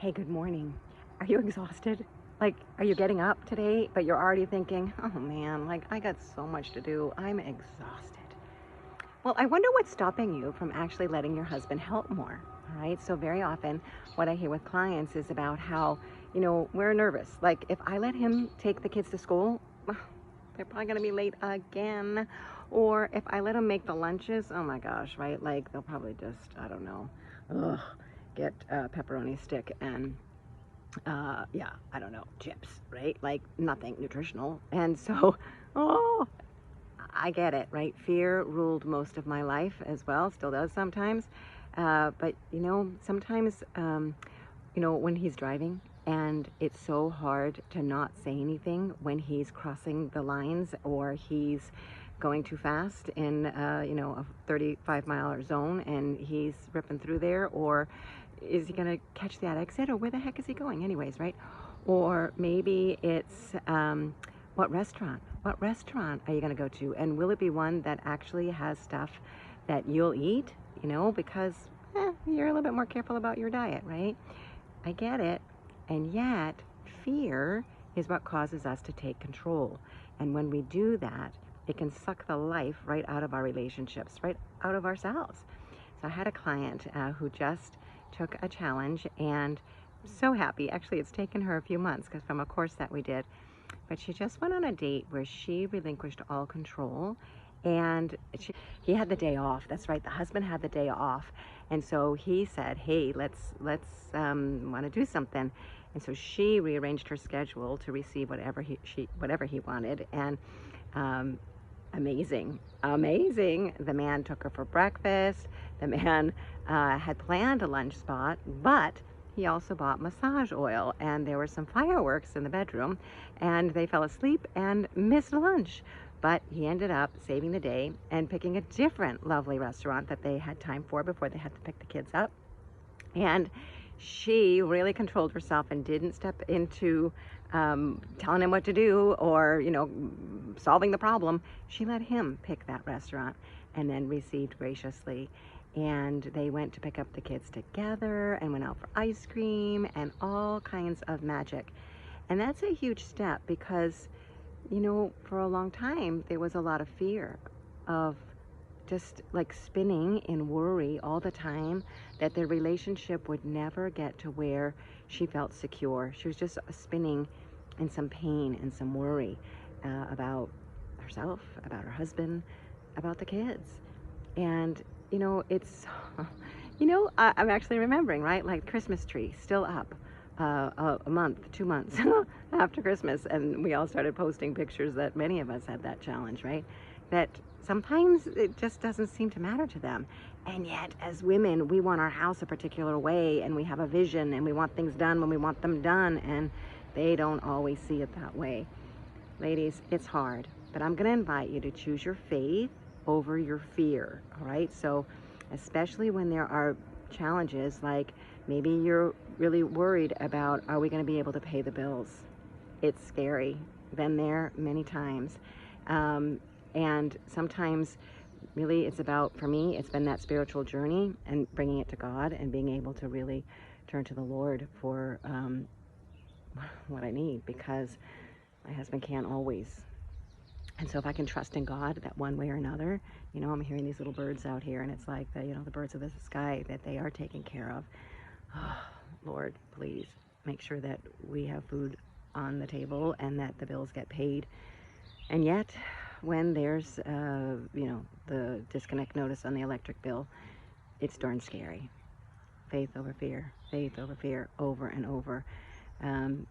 Hey, good morning. Are you exhausted? Like, are you getting up today, but you're already thinking, oh man, like I got so much to do. I'm exhausted. Well, I wonder what's stopping you from actually letting your husband help more. All right. So, very often, what I hear with clients is about how, we're nervous. Like, if I let him take the kids to school, they're probably going to be late again. Or if I let him make the lunches, oh my gosh, right? Like, they'll probably just, I don't know, ugh, get a pepperoni stick and yeah, I don't know, chips, right? Like nothing nutritional. And so, oh, I get it, right? Fear ruled most of my life as well, still does sometimes. But sometimes, when he's driving and it's so hard to not say anything when he's crossing the lines or he's going too fast in, a 35-mile zone and he's ripping through there, or is he going to catch that exit, or where the heck is he going anyways, right? Or maybe it's what restaurant are you going to go to, and will it be one that actually has stuff that you'll eat, because you're a little bit more careful about your diet, right? I get it. And yet fear is what causes us to take control, and when we do that, it can suck the life right out of our relationships, right out of ourselves. So I had a client who just took a challenge, and I'm so happy. Actually, it's taken her a few months because from a course that we did, but she just went on a date where she relinquished all control, and he had the day off. That's right, the husband had the day off, and so he said, "Hey, let's want to do something." And so she rearranged her schedule to receive whatever he wanted, and um, amazing. The man took her for breakfast. The man had planned a lunch spot, but he also bought massage oil, and there were some fireworks in the bedroom, and they fell asleep and missed lunch. But he ended up saving the day and picking a different lovely restaurant that they had time for before they had to pick the kids up. And she really controlled herself and didn't step into telling him what to do or, solving the problem. She let him pick that restaurant and then received graciously. And they went to pick up the kids together and went out for ice cream and all kinds of magic. And that's a huge step because, for a long time, there was a lot of fear of just like spinning in worry all the time that their relationship would never get to where she felt secure. She was just spinning in some pain and some worry about herself, about her husband, about the kids. And, it's, I'm actually remembering, right? Like Christmas tree still up. A month, 2 months after Christmas, and we all started posting pictures that many of us had that challenge, right? That sometimes it just doesn't seem to matter to them. And yet, as women, we want our house a particular way, and we have a vision, and we want things done when we want them done, and they don't always see it that way. Ladies, it's hard, but I'm going to invite you to choose your faith over your fear, all right? So, especially when there are challenges like maybe you're really worried about, are we going to be able to pay the bills? It's scary. Been there many times. And sometimes really it's about, for me, it's been that spiritual journey and bringing it to God and being able to really turn to the Lord for what I need, because my husband can't always. And so if I can trust in God that one way or another, I'm hearing these little birds out here, and it's like the birds of the sky, that they are taken care of. Oh, Lord, please make sure that we have food on the table and that the bills get paid. And yet, when there's, the disconnect notice on the electric bill, it's darn scary. Faith over fear, over and over.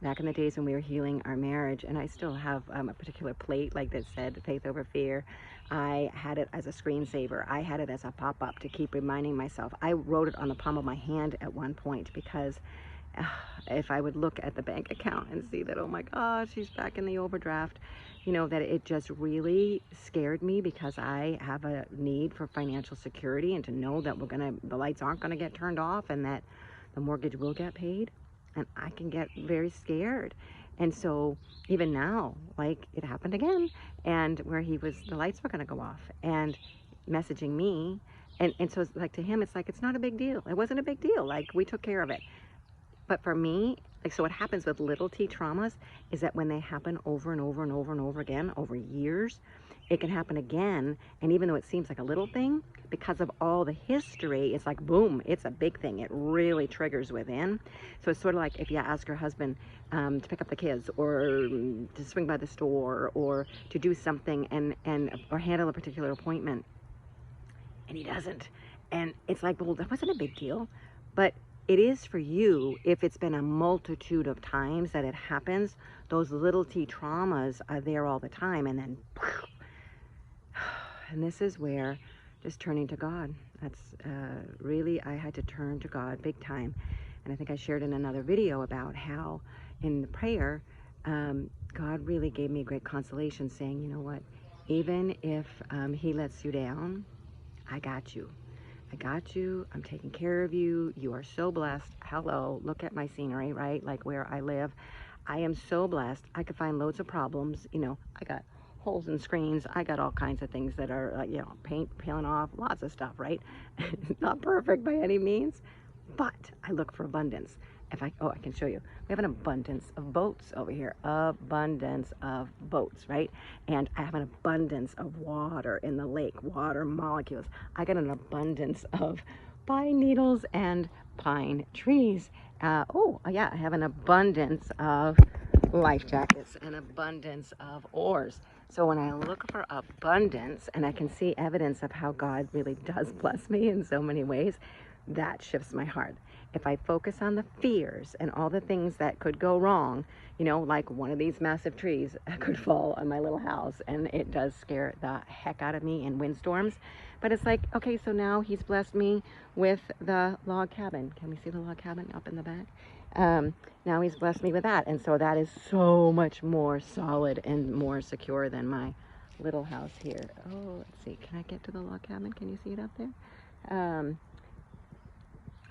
Back in the days when we were healing our marriage, and I still have a particular plate like that said faith over fear. I had it as a screensaver. I had it as a pop-up to keep reminding myself. I wrote it on the palm of my hand at one point because if I would look at the bank account and see that, oh my gosh, she's back in the overdraft, that it just really scared me, because I have a need for financial security and to know that the lights aren't gonna get turned off and that the mortgage will get paid. And I can get very scared. And so even now, like it happened again, and where the lights were gonna go off and messaging me. And so it's like, to him, it's like, it's not a big deal. It wasn't a big deal. Like, we took care of it. But for me, like, so what happens with little t traumas is that when they happen over and over and over and over again, over years, it can happen again. And even though it seems like a little thing, because of all the history, it's like, boom, it's a big thing. It really triggers within. So it's sort of like if you ask your husband to pick up the kids, or to swing by the store, or to do something or handle a particular appointment, and he doesn't. And it's like, well, that wasn't a big deal. But it is for you if it's been a multitude of times that it happens. Those little t traumas are there all the time, and then and this is where just turning to God. That's really, I had to turn to God big time. And I think I shared in another video about how in the prayer, God really gave me great consolation, saying, you know what, even if he lets you down, I got you. I got you. I'm taking care of you. You are so blessed. Hello, look at my scenery, right? Like where I live. I am so blessed. I could find loads of problems. You know, I got holes in screens. I got all kinds of things that are, you know, paint peeling off, lots of stuff, right? Not perfect by any means, but I look for abundance. I can show you. We have an abundance of boats over here. Abundance of boats, right? And I have an abundance of water in the lake, water molecules. I got an abundance of pine needles and pine trees. I have an abundance of life jackets, an abundance of oars. So when I look for abundance and I can see evidence of how God really does bless me in so many ways, that shifts my heart. If I focus on the fears and all the things that could go wrong, you know, like one of these massive trees could fall on my little house, and it does scare the heck out of me in windstorms. But it's like, okay, so now he's blessed me with the log cabin. Can we see the log cabin up in the back? Now he's blessed me with that. And so that is so much more solid and more secure than my little house here. Oh, let's see. Can I get to the log cabin? Can you see it up there?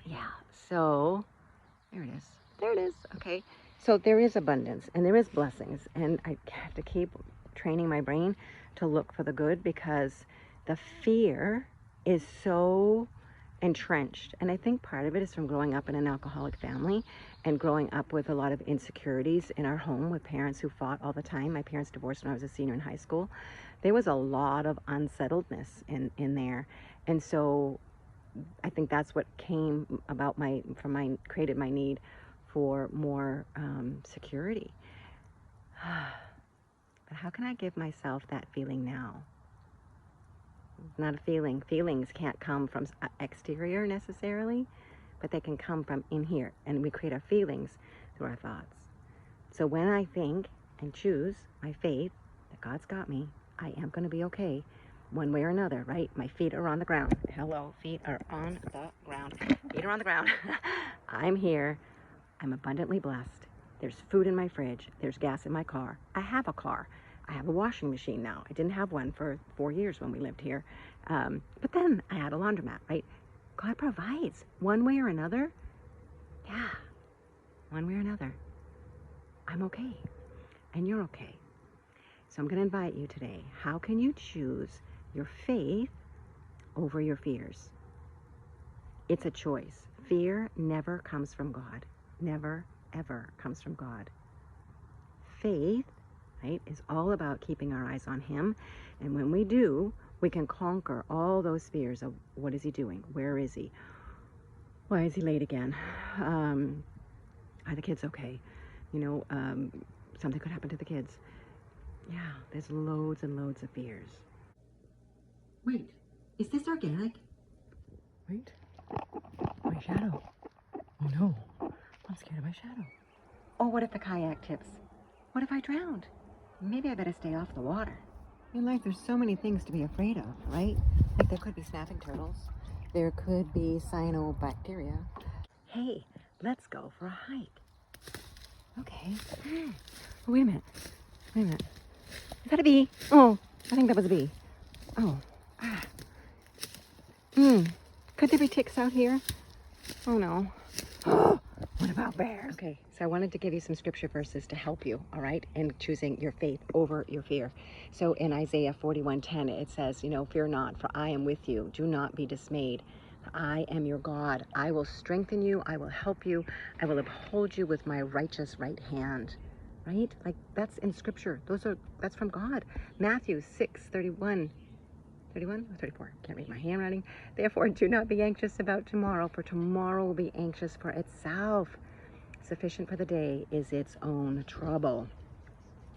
Yeah, so there it is. There it is. Okay. So there is abundance and there is blessings. And I have to keep training my brain to look for the good, because the fear is so entrenched. And I think part of it is from growing up in an alcoholic family and growing up with a lot of insecurities in our home with parents who fought all the time. My parents divorced when I was a senior in high school. There was a lot of unsettledness in there. And so I think that's what came about created my need for more security. But how can I give myself that feeling now? It's not a feeling. Feelings can't come from exterior necessarily, but they can come from in here. And we create our feelings through our thoughts. So when I think and choose my faith that God's got me, I am going to be okay. One way or another, right? My feet are on the ground. Hello, feet are on the ground. Feet are on the ground. I'm here. I'm abundantly blessed. There's food in my fridge. There's gas in my car. I have a car. I have a washing machine now. I didn't have one for 4 years when we lived here. But then I had a laundromat, right? God provides one way or another. Yeah, one way or another. I'm okay. And you're okay. So I'm going to invite you today. How can you choose your faith over your fears? It's a choice. Fear never comes from God. Never, ever comes from God. Faith, right, is all about keeping our eyes on Him. And when we do, we can conquer all those fears of what is He doing? Where is He? Why is He late again? Are the kids okay? You know, something could happen to the kids. Yeah, there's loads and loads of fears. Wait, is this organic? Wait, my shadow. Oh no, I'm scared of my shadow. Oh, what if the kayak tips? What if I drowned? Maybe I better stay off the water. In life, there's so many things to be afraid of, right? Like there could be snapping turtles. There could be cyanobacteria. Hey, let's go for a hike. Okay. Oh, wait a minute. Wait a minute. Is that a bee? Oh, I think that was a bee. Oh. Could there be ticks out here? Oh no. What about bears? Okay, so I wanted to give you some scripture verses to help you, all right, in choosing your faith over your fear. So in Isaiah 41:10, it says, you know, fear not, for I am with you. Do not be dismayed, I am your God. I will strengthen you. I will help you. I will uphold you with my righteous right hand. Right? Like that's in scripture. That's from God. Matthew 6:31. 31 or 34, can't read my handwriting. Therefore, do not be anxious about tomorrow, for tomorrow will be anxious for itself. Sufficient for the day is its own trouble.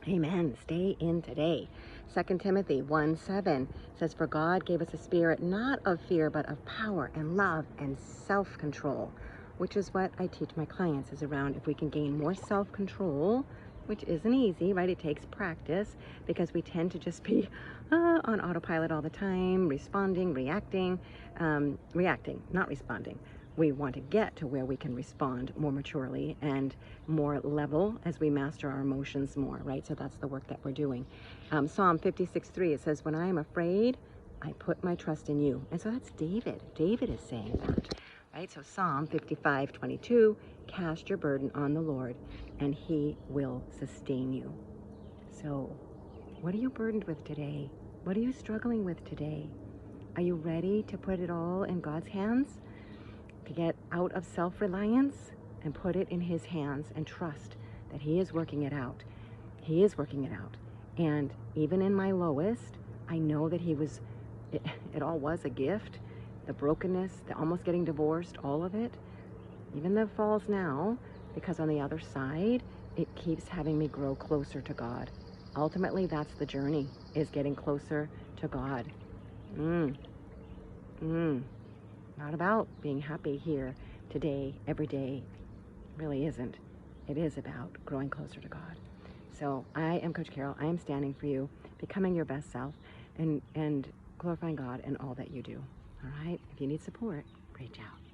Amen. Stay in today. 2 Timothy 1:7 says, for God gave us a spirit not of fear, but of power and love and self-control, which is what I teach my clients, is around if we can gain more self-control, which isn't easy, right? It takes practice because we tend to just be on autopilot all the time, responding, reacting, not responding. We want to get to where we can respond more maturely and more level as we master our emotions more, right? So that's the work that we're doing. Psalm 56:3, it says, when I am afraid, I put my trust in you. And so that's David. David is saying that, right? So Psalm 55:22, cast your burden on the Lord and he will sustain you. So what are you burdened with today? What are you struggling with today? Are you ready to put it all in God's hands? To get out of self-reliance and put it in his hands and trust that he is working it out. He is working it out. And even in my lowest, I know that it all was a gift. The brokenness, the almost getting divorced, all of it, even the falls now, because on the other side, it keeps having me grow closer to God. Ultimately, that's the journey, is getting closer to God. Not about being happy here today, every day. It really isn't. It is about growing closer to God. So I am Coach Carol. I am standing for you, becoming your best self, and glorifying God in all that you do. All right? If you need support, reach out.